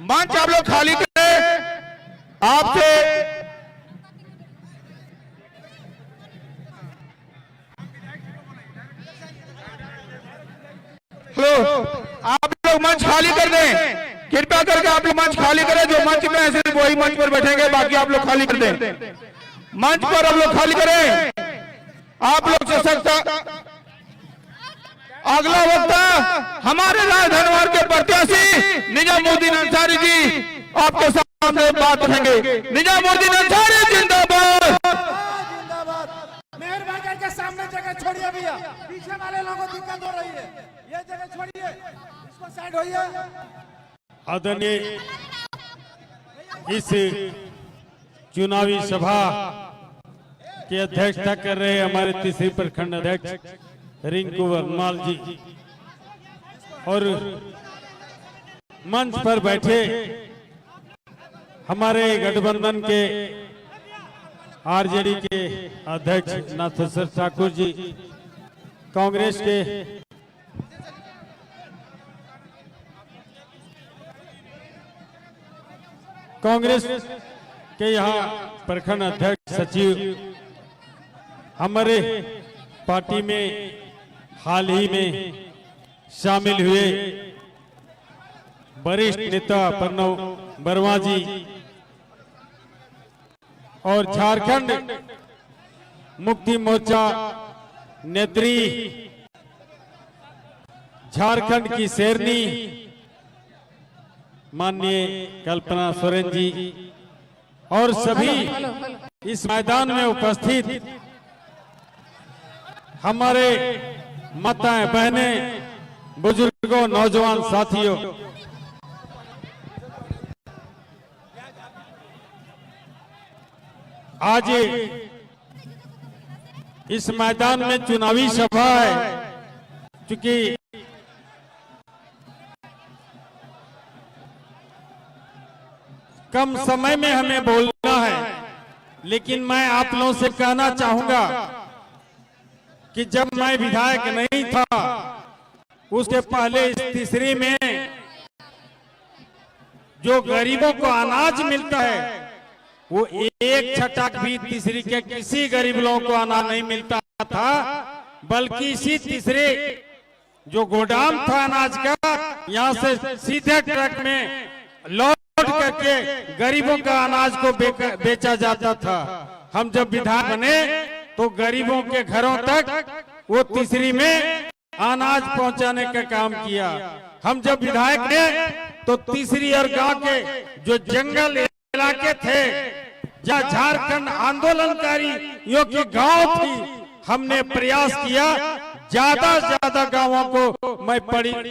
मंच आप लोग खाली करें। आपसे हेलो, आप लोग मंच खाली कर दें, कृपया करके आप लोग मंच खाली करें। जो मंच में है सिर्फ वही मंच पर बैठेंगे, बाकी आप लोग खाली कर दें। मंच पर आप लोग खाली करें। आप लोग से सकता अगला वक्ता हमारे राजधनवार के प्रत्याशी निजामुद्दीन अंसारी जी आपके सामने बात रखेंगे। निजामुद्दीन अंसारी जिंदाबाद। मेहरबानी करके सामने जगह छोड़िए भैया, पीछे वाले लोगों को दिक्कत हो रही है, ये जगह छोड़िए, इसको साइड होइए। आदरणीय इस चुनावी सभा की अध्यक्षता कर रहे हमारे तीसरी प्रखंड अध्यक्ष रिंकू वर्माल जी और मंच पर बैठे हमारे गठबंधन के आरजेडी के अध्यक्ष नाथेश्वर ठाकुर जी, कांग्रेस के यहाँ प्रखंड अध्यक्ष सचिव, हमारे पार्टी में हाल ही में शामिल हुए वरिष्ठ नेता प्रणव वर्मा जी और झारखंड मुक्ति मोर्चा नेत्री, झारखंड की शेरनी माननीय कल्पना सोरेन जी और सभी इस मैदान में उपस्थित हमारे माताएं, बहनें, बुजुर्गों, नौजवान साथियों, आज इस मैदान में चुनावी सभा है। क्योंकि कम समय में हमें बोलना है, लेकिन मैं आप लोगों से कहना चाहूंगा कि जब मैं विधायक नहीं था, उसके पहले इस तीसरी में जो गरीबों को अनाज मिलता है, वो एक छटाक भी तीसरी के किसी गरीब लोगों को अनाज नहीं मिलता था, बल्कि इसी तीसरे जो गोदाम था अनाज का, यहाँ से सीधे ट्रक में लोड करके गरीबों का अनाज को बेचा जाता था। हम जब विधायक बने तो गरीबों के घरों तक वो तीसरी में अनाज पहुंचाने का काम किया। हम जब विधायक ने तो तीसरी और गांव के जो जंगल इलाके थे, जहाँ झारखंड आंदोलनकारियों की गांव थी, हमने प्रयास किया ज्यादा से ज्यादा गांवों को मैं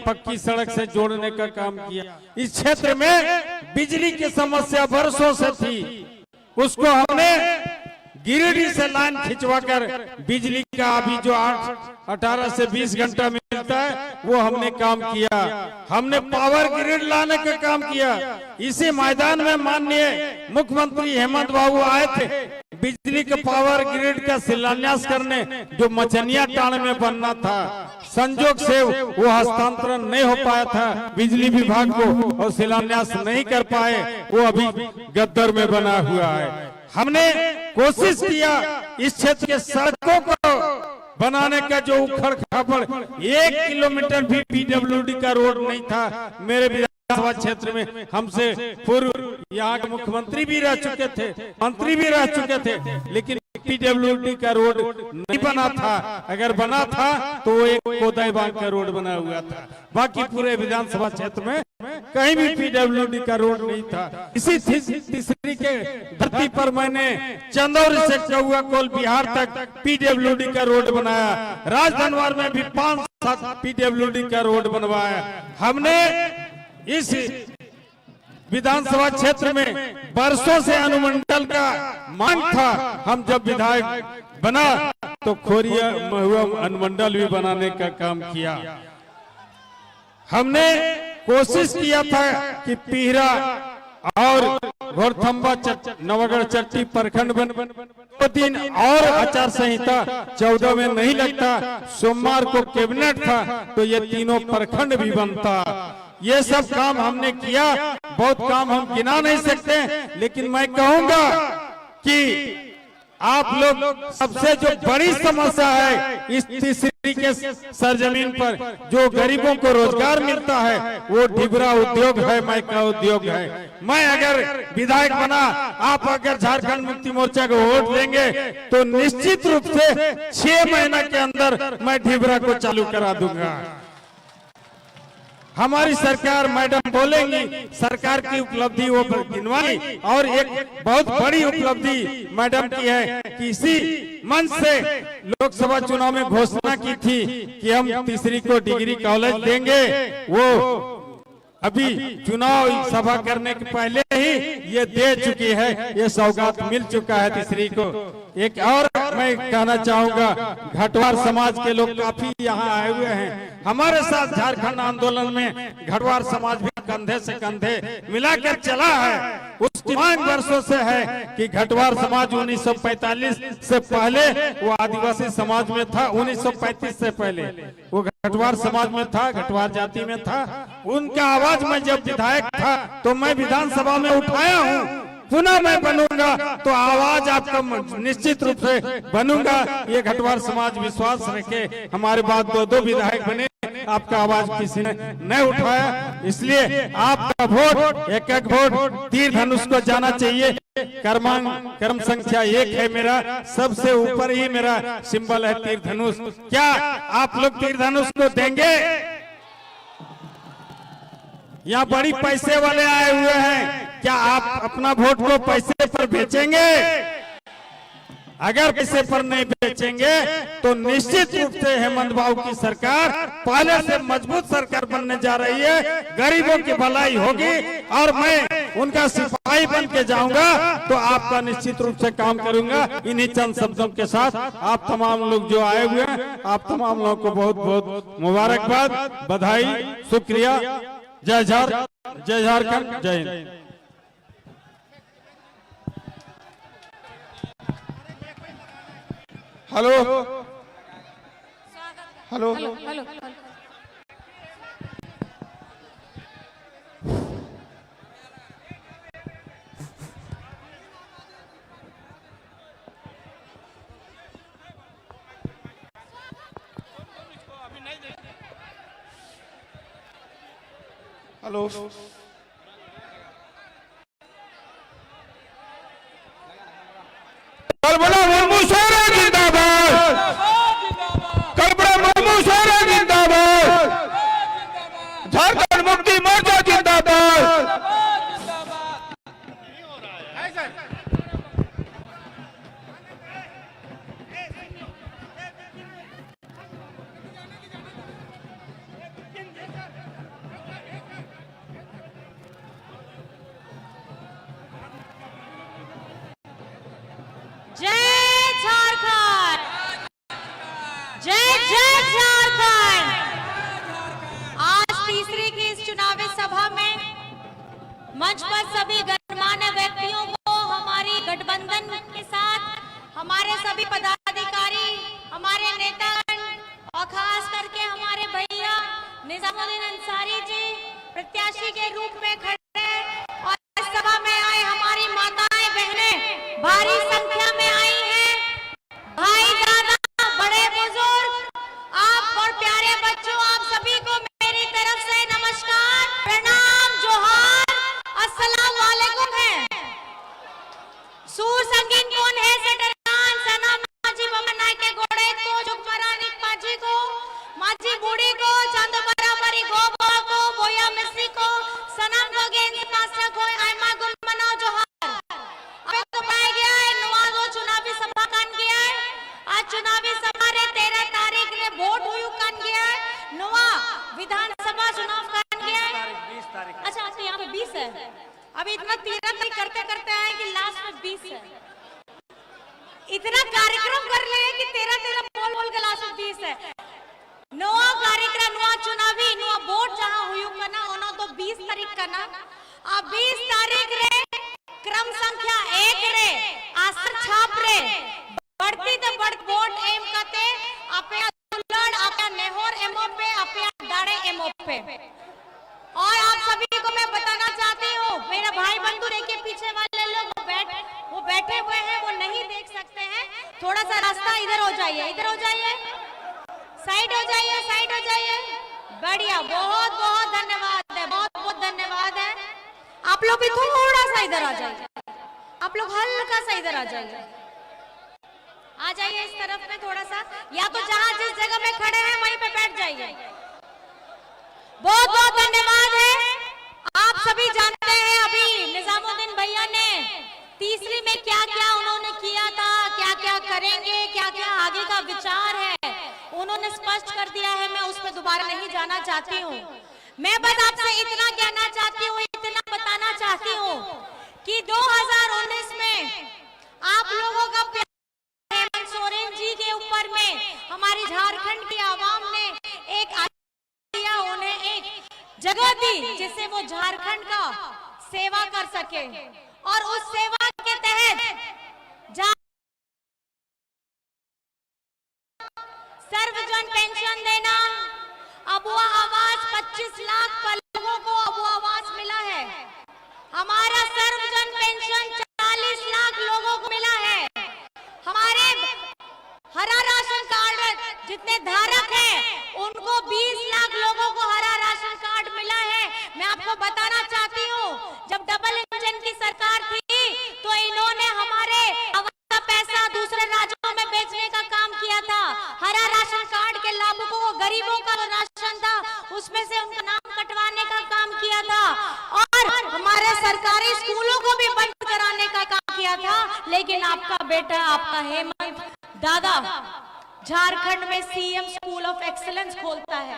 पक्की सड़क से जोड़ने का काम किया। इस क्षेत्र में बिजली की समस्या वर्षों से थी, उसको हमने गिरिडीह से लाइन खिंचवाकर बिजली का अभी जो 18 से 20 घंटा मिलता है वो हमने काम किया। हमने पावर ग्रिड लाने का काम किया। इसी मैदान में माननीय मुख्यमंत्री हेमंत बाबू आए थे बिजली के पावर ग्रिड का शिलान्यास करने, जो मचनिया टाण में बनना था। संजोग से वो हस्तांतरण नहीं हो पाया था बिजली विभाग को और शिलान्यास नहीं कर पाए, वो अभी गद्दर में बना हुआ है। हमने कोशिश किया इस क्षेत्र के सड़कों को बनाने का, जो उखड़ खापड़ 1 किलोमीटर भी पीडब्ल्यूडी का रोड नहीं था। मेरे विधानसभा क्षेत्र में हमसे पूर्व यहाँ के मुख्यमंत्री भी रह चुके थे, मंत्री भी रह चुके थे, लेकिन पीडब्ल्यूडी का रोड नहीं बना था, अगर बना था तो वो एक कोदाई बांध का रोड बना हुआ था, बाकी पूरे विधानसभा क्षेत्र में कहीं भी पीडब्ल्यूडी का रोड नहीं था। इसी तीसरी के धरती पर मैंने चंदौली से चौआ कोल बिहार तक पीडब्ल्यूडी का रोड बनाया, राजधनवार में भी 5-7 पीडब्ल्यूडी का रोड बनवाया। हमने इस विधानसभा क्षेत्र में वर्षों से अनुमंडल का मांग था। हम जब विधायक बना तो खोरिया महुआ अनुमंडल भी बनाने का काम किया। हमने कोशिश किया था कि पीहरा और घोड़थंबा नवगढ़ चट्टी प्रखंड बन 2 दिन और आचार संहिता 14 में नहीं लगता, सोमवार को कैबिनेट था तो ये तीनों प्रखंड भी बनता। ये सब काम हमने किया, बहुत काम हम गिना नहीं सकते, लेकिन मैं कहूंगा कि आप लोग सबसे जो बड़ी समस्या है इस तीसरी के सरजमीन पर जो गरीबों को रोजगार मिलता है वो ढिबरा उद्योग है, माइका उद्योग है। मैं अगर विधायक बना, आप अगर झारखंड मुक्ति मोर्चा को वोट देंगे तो निश्चित रूप से 6 महीना के अंदर मैं ढिबरा को चालू करा दूंगा। हमारी सरकार, मैडम बोलेंगी, सरकार की उपलब्धि वो गिनवाई, और एक बहुत बड़ी उपलब्धि मैडम की है कि इसी मंच से लोकसभा चुनाव में घोषणा की थी कि हम तीसरी को डिग्री कॉलेज देंगे। वो अभी चुनाव सभा करने के पहले ही ये दे चुकी है, ये सौगात मिल चुका है तीसरी को। एक और मैं कहना चाहूंगा, घटवार समाज के लोग काफी यहाँ आए हुए हैं। हमारे साथ झारखंड आंदोलन में घटवार समाज भी कंधे से कंधे मिलाकर चला है। उसकी मांग वर्षों से है कि घटवार समाज 1945 से पहले वो आदिवासी समाज में था, 1935 से पहले वो घटवार समाज में था, घटवार जाति में था। उनका आवाज मैं जब विधायक था तो मैं विधानसभा में उठाया हूँ, पुनः मैं बनूंगा तो आवाज आपका निश्चित रूप से बनूंगा। ये घटवार समाज विश्वास रखे, हमारे बाद 2 विधायक बने, आपका आवाज किसी ने नहीं उठाया, इसलिए आपका वोट एक वोट तीर धनुष को जाना चाहिए। क्रम संख्या 1 है मेरा, सबसे ऊपर ही मेरा सिंबल है तीर धनुष। क्या आप लोग तीर धनुष को देंगे? यहाँ बड़ी पैसे वाले आए हुए हैं, क्या आप अपना वोट को पैसे पर बेचेंगे? अगर पैसे पर नहीं बेचेंगे तो निश्चित रूप से हेमंत बाबू की सरकार पहले से मजबूत सरकार बनने जा रही है, गरीबों की भलाई होगी और मैं उनका सिपाही बन के जाऊंगा तो आपका निश्चित रूप से काम करूंगा। इन्हीं चंद शब्दों के साथ आप तमाम लोग जो आए हुए हैं, आप तमाम लोगों को बहुत बहुत मुबारकबाद, बधाई, शुक्रिया। जय झारखंड, जय Hind. Hello hello hello hello कलबड़ा मुर्मू सोरे जिंदाबाद, कलबड़ा मुर्मू सोरे जिंदाबाद, झारखंड मुक्ति मोर्चा जिंदाबाद। जय झारखंड, जय जय झारखंड। आज तीसरी की इस चुनावी सभा में मंच पर सभी गणमान्य व्यक्तियों को, हमारी गठबंधन के साथ हमारे सभी पदाधिकारी, हमारे नेतागण और खास करके हमारे भैया निजामुद्दीन अंसारी जी प्रत्याशी के रूप में खड़े और इस सभा में आए हमारी माताएं बहनें भारी संख्या में आई हैं। भाई दादा, बड़े बुजुर्ग, आप और प्यारे बच्चों, आप सभी को मेरी तरफ से नमस्कार, प्रणाम, जोहार, अस्सलाम वालेकुम है। सूर संगीन कौन है? चुनावी सभा रे 13 तारीख रे वोट हुई कन गया नवा विधानसभा चुनाव कन गया। 20 तारीख। अच्छा तो यहाँ पे 20 है। अभी इतना 13 तारीख करते करते आए कि लास्ट में 20 है। इतना कार्यक्रम कर रहे हैं कि 13 बोल के लास्ट में 20 है। नवा कार्यक्रम नवा चुनावी नवा वोट जहाँ हुई करना होना तो 20 तारीख करना। अब 20 तारीख रे क्रम संख्या 1 रे आसर छाप रे बढ़ती तो बढ़ वोट एम कते अपे लड़ अपे नेहोर एमओ पे अपे दाड़े एमओ पे। और आप सभी को मैं बताना चाहती हूँ, मेरे भाई बंधु देखिए पीछे वाले लोग वो बैठे हुए हैं, वो नहीं देख सकते हैं। थोड़ा सा रास्ता इधर हो जाइए, इधर हो जाइए, साइड हो जाइए, साइड हो जाइए। बढ़िया, बहुत बहुत धन्यवाद है, बहुत बहुत धन्यवाद है। आप लोग भी थोड़ा सा इधर आ जाइए, आप लोग हल्का सा इधर आ जाइए, आ जाइए इस तरफ में थोड़ा सा, या तो जहां जिस जगह में खड़े हैं वहीं पे बैठ जाइए। बहुत बहुत धन्यवाद है। आप सभी जानते हैं अभी निजामुद्दीन भैया ने तीसरी में क्या क्या उन्होंने किया था, क्या क्या करेंगे, क्या क्या आगे का विचार है, उन्होंने स्पष्ट कर दिया है। मैं उस पर दोबारा नहीं जाना चाहती हूँ। मैं बस आपसे इतना कहना चाहती हूँ, इतना बताना चाहती हूँ कि 2019 में आप लोगों का प्यार हेमंत सोरेन जी के ऊपर में हमारी झारखंड की आवाम ने एक दिया, उन्हें एक जगह दी जिससे वो झारखंड का सेवा कर सके। और उस सेवा के तहत सर्वजन पेंशन देना, अबुआ आवास 25 लाख लोगों को अबुआ आवास मिला है। हमारा सर्वजन पेंशन 40 लाख लोगों को मिला है। हमारे हरा राशन कार्ड जितने धारक हैं उनको 20 लाख लोगों को हरा राशन कार्ड मिला है। मैं आपको बताना चाहती हूँ, जब डबल इंजन की सरकार थी तो इन्होंने हमारे का पैसा दूसरे राज्यों में बेचने का काम किया था। हरा राशन कार्ड के लाभुकों को, गरीबों का राशन था उसमें से उनका नाम कटवाने का काम किया था। और हमारे सरकारी स्कूलों को भी बंद कराने का काम किया था। लेकिन आपका बेटा, आपका हेमंत दादा झारखंड में सीएम स्कूल ऑफ एक्सीलेंस खोलता है।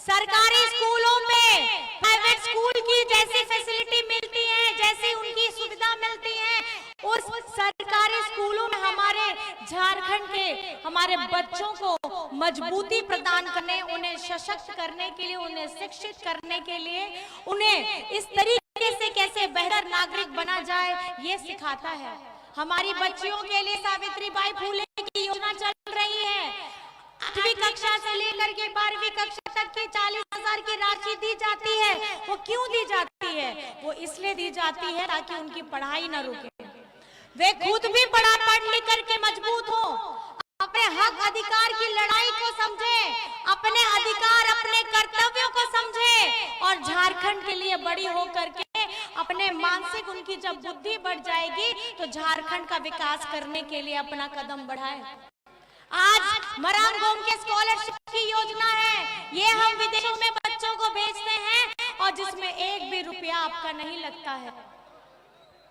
सरकारी स्कूलों में प्राइवेट स्कूल की जैसी फैसिलिटी मिलती है, जैसी उनकी सुविधा मिलती है, उस सरकारी स्कूलों में हमारे झारखंड के हमारे बच्चों को मजबूती प्रदान करने, उन्हें सशक्त करने के लिए, उन्हें शिक्षित करने के लिए, उन्हें इस तरीके से कैसे बेहतर नागरिक बना जाए ये सिखाता है। हमारी बच्चियों के लिए सावित्रीबाई फुले की योजना चल रही है। 8वीं कक्षा से लेकर के 12वीं कक्षा तक की 40,000 की राशि दी जाती है। वो क्यों दी जाती है? वो इसलिए दी जाती है ताकि उनकी पढ़ाई न रुके, वे खुद भी पढ़ लिख करके मजबूत हो, अपने हक अधिकार की लड़ाई को समझे, अपने अधिकार अपने कर्तव्यों को समझे और झारखंड के लिए बड़ी होकर के अपने मानसिक, उनकी जब बुद्धि बढ़ जाएगी तो झारखंड का विकास करने के लिए अपना कदम बढ़ाए। आज मराम गोम के स्कॉलरशिप की योजना है, ये हम विदेशों में बच्चों को भेजते हैं और जिसमें एक भी रुपया आपका नहीं लगता है।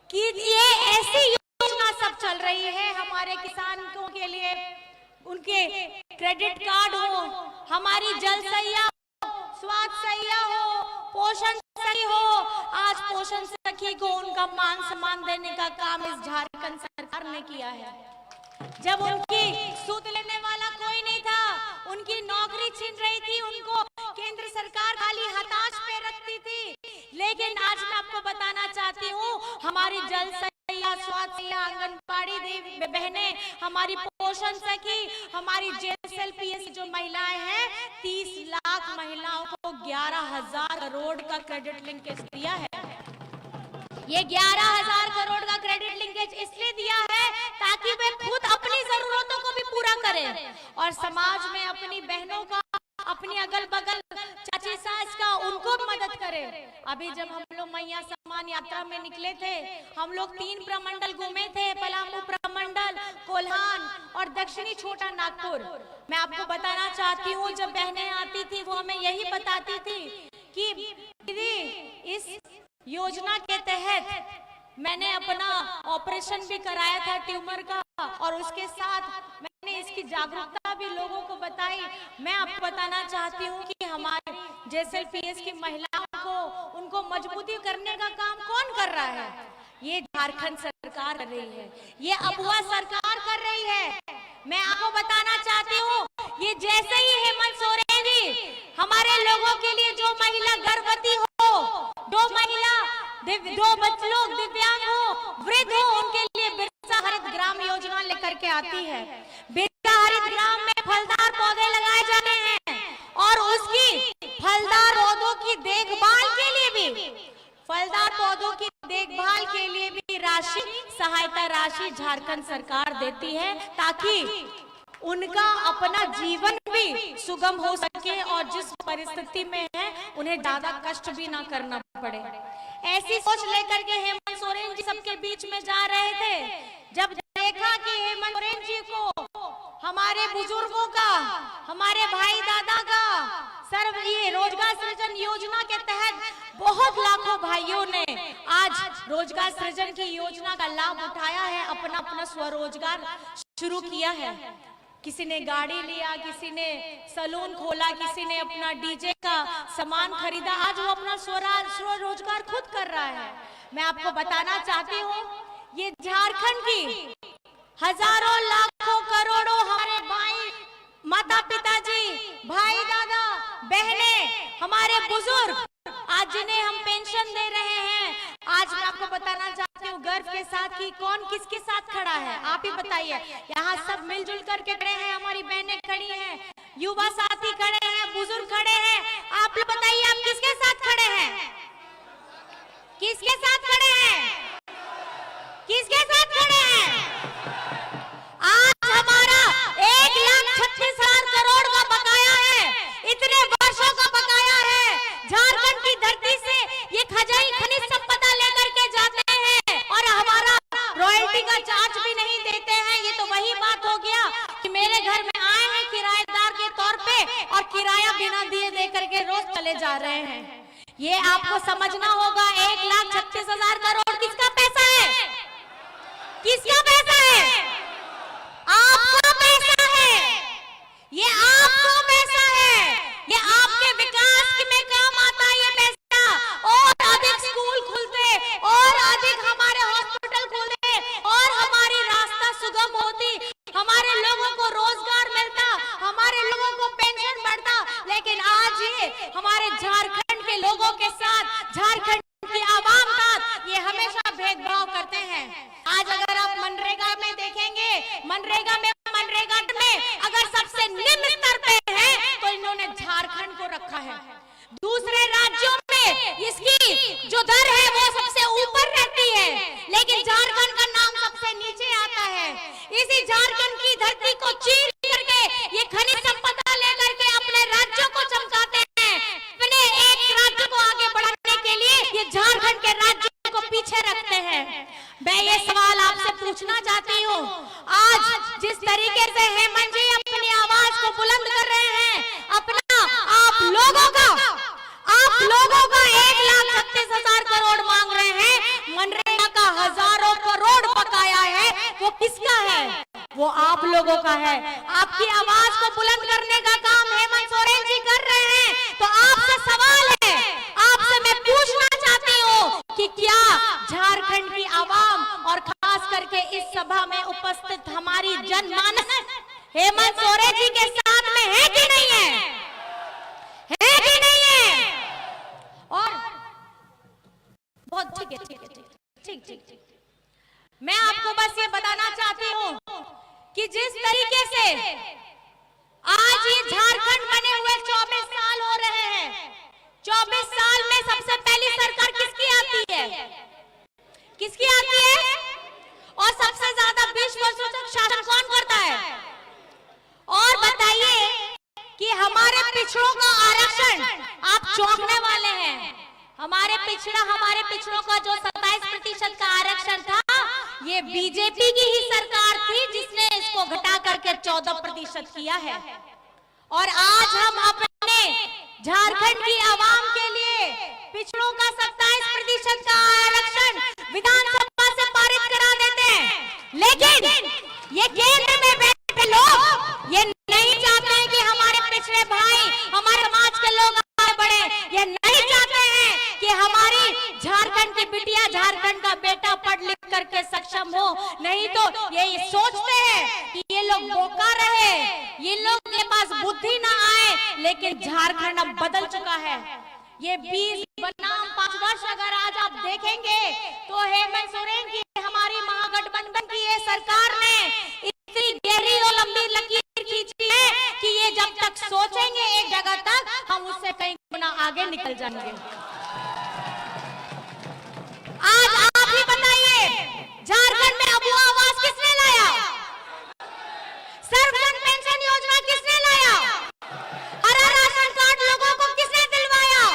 कि ये ऐसी योजना सब चल रही है हमारे किसानों के लिए, उनके क्रेडिट कार्ड हो, हमारी जल सैया, स्वास्थ्य सैया हो, पोषण सखी हो। आज पोषण सखी को उनका मान सम्मान देने का काम इस झारखंड सरकार ने किया है। जब उनकी सूद लेने वाला कोई नहीं था, उनकी नौकरी छीन रही थी, उनको केंद्र सरकार खाली हताश पे रखती थी। लेकिन आज मैं आपको बताना चाहती हूँ, हमारी जल सैया, स्वास्थ्य, आंगनबाड़ी देवी बहनें, हमारी पोषण सखी, हमारी JSLPS जो महिलाएं हैं, 30 लाख महिलाओं को 11,000 करोड़ का क्रेडिट लिंकेज दिया है। ये 11,000 करोड़ का क्रेडिट लिंकेज इसलिए दिया है ताकि वे खुद अपनी जरूरतों को भी पूरा करें और समाज में अपनी बहनों का, अपनी अगल बगल चाची सास का, उनको मदद करें। अभी जब हम लोग मैया सम्मान यात्रा में निकले थे, हम लोग 3 प्रमंडल घूमे थे, पलामू प्रमंडल, कोल्हान और दक्षिणी छोटा नागपुर। मैं आपको बताना चाहती हूँ, जब बहनें आती थी वो हमें यही बताती थी कि दीदी इस योजना के तहत मैंने अपना ऑपरेशन भी कराया था ट्यूमर का, और उसके साथ मैंने इस इसकी जागरूकता भी लोगों को बताई। मैं आपको बताना चाहती हूँ कि हमारे JSLPS की महिलाओं को उनको मजबूती करने का काम कौन कर रहा है? ये झारखंड सरकार कर रही है, ये अबुआ सरकार कर रही है। मैं आपको बताना चाहती हूँ, ये जैसे ही हेमंत सोरेन जी हमारे लोगों के लिए, जो महिला गर्भवती हो, दो लोग दिव्यांग हो, वृद्ध हो, उनके लिए बिरसा हरित ग्राम योजना लेकर के आती है। बिरसा हरित ग्राम में फलदार पौधे लगाए जाने हैं और उसकी फलदार पौधों की देखभाल के लिए भी राशि, सहायता राशि झारखंड सरकार देती है, ताकि उनका अपना जीवन भी सुगम हो सके और जिस परिस्थिति में है उन्हें ज्यादा कष्ट भी ना करना पड़े। ऐसी सोच लेकर के हेमंत सोरेन जी सबके बीच में जा रहे थे। जब देखा कि हेमंत सोरेन जी को हमारे बुजुर्गों का, हमारे भाई दादा का ये रोजगार सृजन योजना के तहत बहुत लाखों भाइयों ने आज रोजगार सृजन की योजना का लाभ उठाया है, अपना अपना स्वरोजगार शुरू किया है। किसी ने गाड़ी लिया, किसी ने सलून खोला, किसी ने अपना डीजे का सामान खरीदा, आज वो अपना स्वरोजगार खुद कर रहा है। मैं आपको बताना चाहती हूँ, ये झारखंड की हजारों लाखों करोड़ों हमारे भाई, माता पिताजी, भाई दादा, बहने, हमारे बुजुर्ग, आज जिन्हें हम पेंशन दे रहे हैं, आज मैं आपको बताना चाहती हूँ गर्व के साथ कि कौन किसके साथ खड़ा है। आप ही बताइए। यहाँ सब मिलजुल करके खड़े हैं, हमारी बहनें खड़ी हैं, युवा साथी खड़े हैं, बुजुर्ग खड़े हैं। आप लोग बताइए, आप किसके साथ खड़े हैं? किसके साथ खड़े हैं? किसके साथ खड़े हैं? आज हमारा 1,36,000 करोड़ का बकाया है, इतने वर्षों का बकाया है। झारखंड की धरती से ये खनिज संपदा लेकर के जाते हैं और हमारा रॉयल्टी का चार्ज भी नहीं देते हैं। ये तो वही बात हो गया कि मेरे घर में आए हैं किराएदार के तौर पे और किराया बिना दिए दे करके रोज चले जा रहे हैं। ये आपको समझना होगा। 1,36,000 करोड़ किसका पैसा है? किसका पैसा है? आपका पैसा है। ये आपका पैसा है, ये आपके विकास में काम आता है ये पैसा। और अधिक स्कूल खुलते और अधिक हमारे हॉस्पिटल खुलते और हमारी रास्ता सुगम होती, हमारे लोगों को रोजगार मिलता, हमारे लोगों को पेंशन बढ़ता। लेकिन आज ये हमारे झारखंड के लोगों के साथ, झारखंड की आवाम साथ ये हमेशा भेदभाव करते हैं। आज अगर आप मनरेगा में देखेंगे, मनरेगा में अगर सबसे निम्न स्तर पे है तो इन्होंने झारखंड को रखा है। दूसरे राज्यों में इसकी जो दर है वो सबसे ऊपर रहती है, लेकिन झारखंड का नाम सबसे नीचे आता है। इसी झारखंड की धरती को चीर करके ये खनिज संपदा लेकर के अपने राज्यों को चमकाते हैं। अपने एक राज्य को आगे बढ़ाने के लिए ये झारखंड के राज्यों को पीछे रखते हैं। मैं ये सवाल आपसे पूछना चाहती हूँ, आज जिस तरीके से हेमंत जी अपनी आवाज को बुलंद कर रहे हैं, अपना आप लोगों का 1,36,000 करोड़ मांग रहे हैं, मनरेगा का हजारों करोड़ बकाया है, वो किसका है? वो आप लोगों का है। आपकी आवाज को बुलंद करने का काम हेमंत सोरेन जी कर रहे हैं। तो आपसे सवाल है, आपसे मैं पूछना चाहती हूँ कि क्या झारखंड की आवाम और खास करके इस सभा में उपस्थित हमारी जनमानस हेमंत सोरेन जी के साथ में है कि नहीं है? है कि नहीं है? और बहुत ठीक। मैं आपको बस ये बताना चाहती हूँ कि जिस तरीके से आज ये झारखंड बने हुए 24 साल हो रहे हैं, 24 साल में सबसे पहली सरकार किसकी आती है? किसकी आती है? और सबसे ज्यादा 20 वर्षों तक शासन कौन करता है? और बताइए कि हमारे पिछड़ों का आरक्षण, आप चौंकने वाले हैं। हमारे पिछड़ों का जो 27% का आरक्षण था, ये बीजेपी की ही सरकार थी जिसने इसको घटा करके 14% किया है। और आज हम अपने झारखंड की आवाम के लिए पिछड़ों का 27% का आरक्षण विधानसभा से पारित करा देते हैं, लेकिन ये केंद्र में बैठे लोग झारखंड की बिटिया, झारखंड का बेटा पढ़ लिख करके सक्षम हो। नहीं तो ये सोचते हैं कि ये लोग बोका रहे, ये लोग के पास बुद्धि ना आए, लेकिन झारखंड अब बदल चुका है। ये 20 बनाम 5 वर्ष अगर आज आप देखेंगे तो हेमंत सोरेन की, हमारी महागठबंधन की ये सरकार ने इतनी गहरी और लंबी लकीर खींची है कि ये जब तक सोचेंगे एक जगह तक, हम उससे कई गुना आगे निकल जाएंगे। आज आप ही बताइए, झारखंड में अबू आवास किसने लाया? सर्वजन पेंशन योजना किसने लाया? हरा राशन कार्ड लोगों को किसने दिलवाया?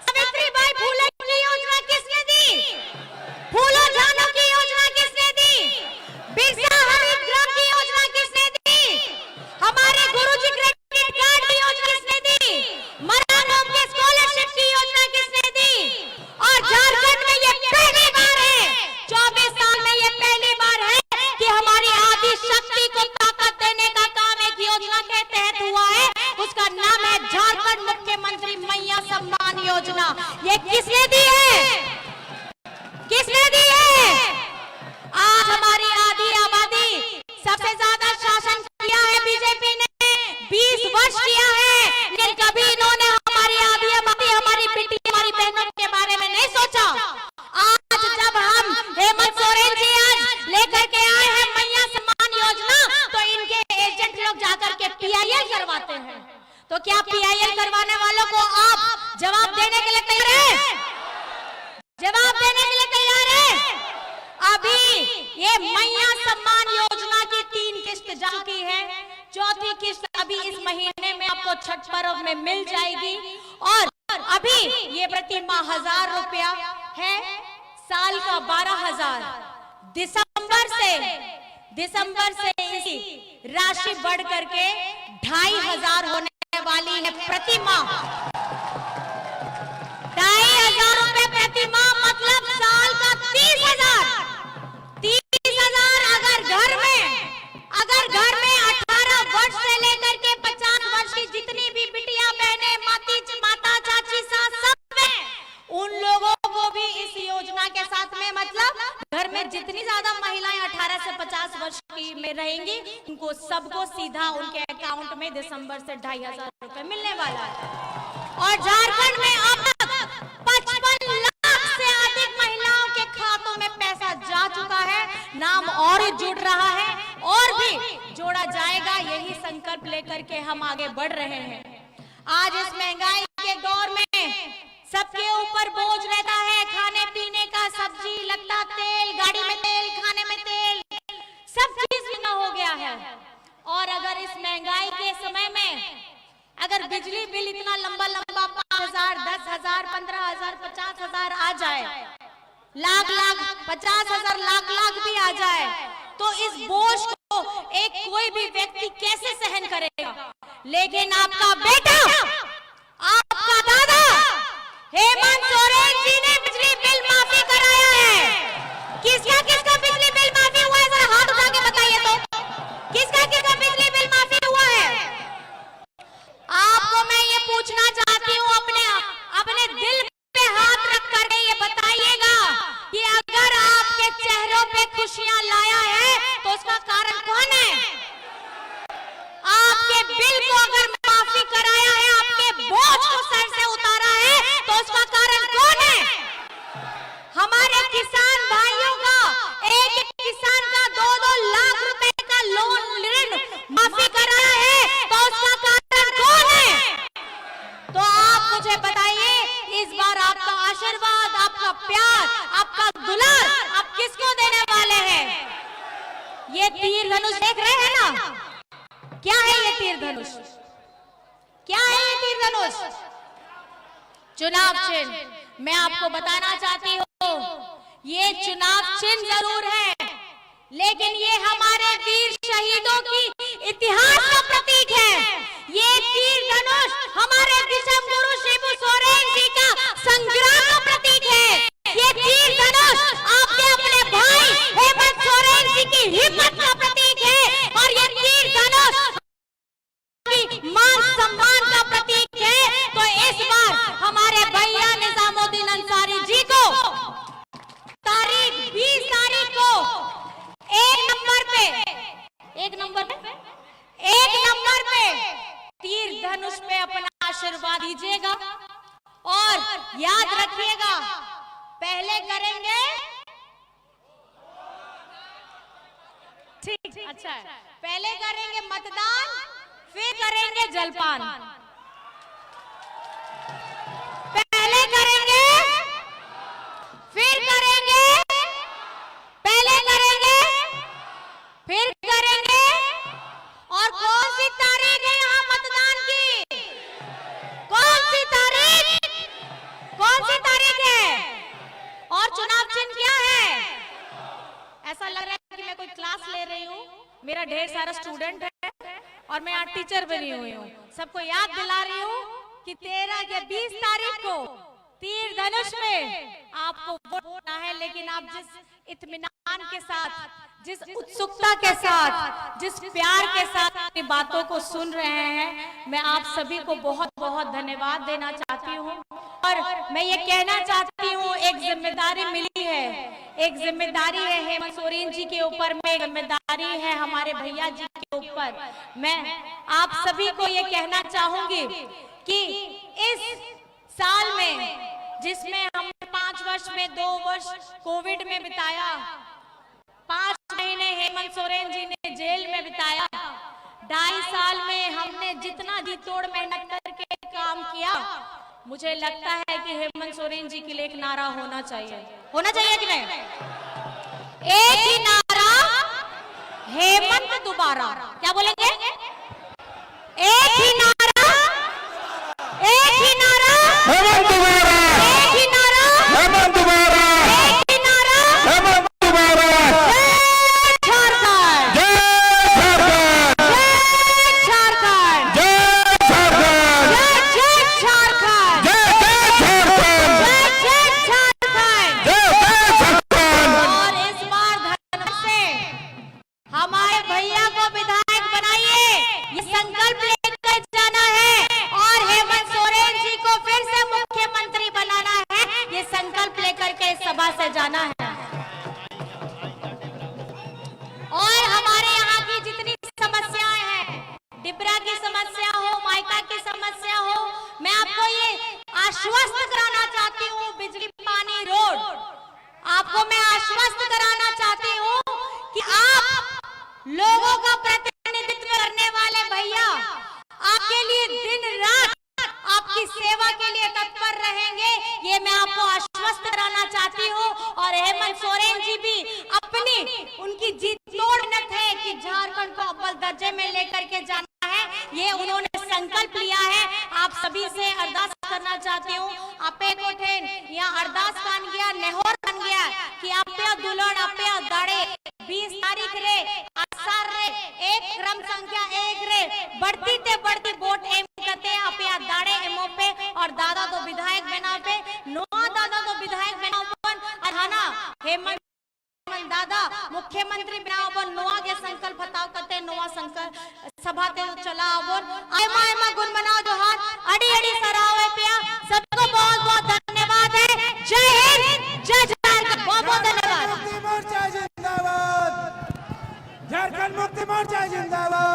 सावित्रीबाई फुले की योजना किसने दी? फूलो झानो की योजना किसने दी? बिरसा हरित ग्राम की योजना किसने दी? हमारे गुरुजी क्रेडिट कार्ड की योजना किसने दी? मराठों के स्कॉलरशिप की योजना किसने दी? और झारखंड में ये पहली बार है, 24 साल में ये पहली बार है कि हमारी आदि शक्ति को ताकत देने का काम एक योजना के तहत हुआ है। उसका नाम है झारखंड मुख्यमंत्री मैया सम्मान योजना। ये किसने दी है? किसने दी है? आज हमारी आधी आबादी, सबसे ज्यादा शासन किया है बीजेपी ने, 20 वर्ष किया है, लेकिन कभी इन्होंने हमारी आधी आबादी, हमारी बेटी, हमारी बहनों के बारे में नहीं सोचा। आज जब हम हेमंत सोरेन जी आज लेकर के आए हैं मैया सम्मान योजना, तो इनके एजेंट लोग जाकर के PIL करवाते हैं। तो क्या PIL करवाने वालों को आप जवाब देने के लिए तैयार हैं? जवाब देने के लिए तैयार है? अभी ये मैया सम्मान योजना की 3 किस्त जा चुकी है, 4थी किस्त अभी इस महीने में आपको छठ पर्व में मिल जाएगी। और अभी ये प्रति माह 1000 रुपया है, साल का 12,000। दिसंबर से इसी राशि बढ़ करके 2500 होने वाली है प्रति माह। 2500 रुपए प्रति माह मतलब साल का 30,000। 30,000 अगर घर में 18 वर्ष से लेकर के 50 वर्ष की जितनी भी बिटिया, बहनें, माता, चाची, सास सब में, उन लोगों को भी इस योजना के साथ में, मतलब घर में जितनी ज्यादा महिलाएं 18 से 50 वर्ष की में रहेंगी, उनको सबको सीधा उनके अकाउंट में दिसंबर से 2500 रुपए मिलने वाला है। और झारखंड में अब तक 55 लाख से अधिक महिलाओं के खातों में पैसा जा चुका है। नाम और जुड़ रहा है और भी जोड़ा जाएगा। यही संकल्प लेकर के हम आगे बढ़ रहे हैं। आज इस महंगाई के दौर में सबके ऊपर बोझ रहता है, खाने पीने का, सब्जी, लगता तेल, गाड़ी में तेल, खाने में तेल, सब चीज महंगा हो गया है। और अगर इस महंगाई के समय में अगर बिजली बिल इतना लंबा 5,000, 10,000, 15,000, 50,000 आ जाए, लाख 50,000, लाख भी आ जाए, तो इस बोझ को एक कोई भी व्यक्ति कैसे सहन करेगा? लेकिन आपका बेटा, आपका दादा हेमंत सोरेन जी ने बिजली बिल माफी कराया है। किसका बिजली बिल माफी हुआ है? जरा हाथ उठा के बताइए तो, किसका बिजली बिल माफी हुआ है? आपको मैं ये पूछना चाहती हूँ, अपने दिल पे हाथ रख कर ये बताइएगा कि अगर आपके चेहरों पे खुशियां लाया है तो उसका कारण कौन है? आपके बिल को अगर माफी कराया है, आपके बोझ को सर से उतारा है, तो उसका कारण कौन है? हमारे किसान भाइयों का, एक किसान का 2-2 लाख रुपए का लोन ऋण माफी कराया है, तो उसका कारण कौन है? तो आप मुझे बताइए, इस बार आपका आशीर्वाद, आपका प्यार, आपका दुलार आप किसको देने वाले हैं? ये तीर धनुष देख रहे हैं ना? क्या है ये तीर धनुष? क्या है ये तीर धनुष? चुनाव चिन्ह। मैं आपको बताना चाहती हूँ, ये चुनाव चिन्ह जरूर है, लेकिन ये हमारे वीर शहीदों की इतिहास का प्रतीक है। ये तीर धनुष हमारे विषम गुरु शिबू सोरेन जी का संग्राम का प्रतीक है। ये तीर धनुष आपके अपने भाई हेमंत सोरेन जी की हिम्मत का प्रतीक है। और ये तीर धनुष मान सम्मान का प्रतीक है। तो इस बार हमारे भैया निजामुद्दीन अंसारी जी को धनुष पे अपना आशीर्वाद दीजिएगा और याद रखिएगा, पहले करेंगे ठीक, अच्छा है, पहले करेंगे मतदान, फिर करेंगे जलपान। पहले करेंगे, फिर करेंगे, पहले करेंगे, फिर करेंगे। और कौन सी तारीख है यहाँ मतदान की? कौन सी तारीख? कौन सी तारीख है? और चुनाव चिन्ह क्या है? ऐसा लग रहा है कि मैं कोई क्लास ले रही हूँ, मेरा ढेर सारा स्टूडेंट है और मैं यहाँ टीचर बनी हुई हूँ। सबको याद दिला रही हूँ कि 13 या 20 तारीख को तीर धनुष में आपको वोट देना है, लेकिन आप जिस इत्मीनान के साथ, जिस उत्सुकता के साथ, जिस प्यार के साथ अपनी बातों को सुन रहे हैं, मैं आप सभी को बहुत बहुत धन्यवाद देना चाहती हूँ। और मैं ये कहना चाहती हूँ, एक जिम्मेदारी मिली है, एक जिम्मेदारी है हेमंत सोरेन जी के ऊपर में, एक जिम्मेदारी है हमारे भैया जी के ऊपर। मैं आप सभी को ये कहना चाहूंगी कि इस साल में, जिसमें हमने 5 वर्ष में 2 वर्ष कोविड में बिताया, 5 महीने हेमंत सोरेन जी ने जेल में बिताया, 2.5 साल में हमने जितना जी तोड़ मेहनत करके काम किया, मुझे लगता है कि हेमंत सोरेन जी के लिए एक नारा होना चाहिए। होना चाहिए कि नहीं? एक ही नारा, हेमंत दोबारा। क्या बोलेंगे? एक ही नारा, एक ही नारा, हेमंत दोबारा, एक ही नारा, हेमंत दोबारा, एक ही नारा, हेमंत दोबारा। जय झारखंड, जय झारखंड, जय झारखंड, जय झारखंड, जय जय झारखंड, जय जय झारखंड, जय जय झारखंड। जय जय झारखंड। और इस बार धन्यवाद से हमारे भैया को विधायक बनाइए, ये संकल्प लेकर जाना है, और हेमंत सोरेन जी को फिर से मुख्यमंत्री बनाना है, ये संकल्प लेकर के इस सभा से जाना है। और हमारे यहाँ की जितनी समस्याएं हैं, डिबरा की समस्या हो, मायका की समस्या हो, मैं आपको ये आश्वस्त कराना चाहती हूँ, बिजली पानी रोड, आपको मैं आश्वस्त कराना चाहती हूँ कि आप लोगों का प्रतिनिधित्व करने वाले भैया आपके लिए दिन रात आपकी सेवा के लिए तत्पर रहेंगे, ये मैं आपको आश्वस्त कराना चाहती हूँ। और हेमंत सोरेन जी भी अपनी, उनकी जीत तोड़ मेहनत है कि झारखंड को अव्वल दर्जे में लेकर के जाना है, ये उन्होंने संकल्प लिया है। आप सभी से अरदास करना चाहती हूँ, आपे कोठेन यहाँ अरदास कान गया, नेहोर बन गया कि आपे दुलड़ आपे गाड़े 20 तारीख रे आसार रे एक क्रम संख्या 1 रे बढ़ती ते बढ़ती वोट एम करते आपे दाड़े एमओ पे, और दादा तो विधायक बना पे, नोआ दादा तो विधायक बना बन, अधाना हेमंत दादा मुख्यमंत्री बनाओ बन, नोआ के संकल्प बताओ करते, नोआ संकल्प सभा ते चला बोल, आयमा आयमा गुण मनाओ जोहार, अड़ी अड़ी सरावे पिया। सबको बहुत बहुत धन्यवाद है। जय हिंद, जय झारखंड, बहुत बहुत धन्यवाद। मुक्ति मोर्चा जिंदाबाद, झारखंड मुक्ति मोर्चा जिंदाबाद।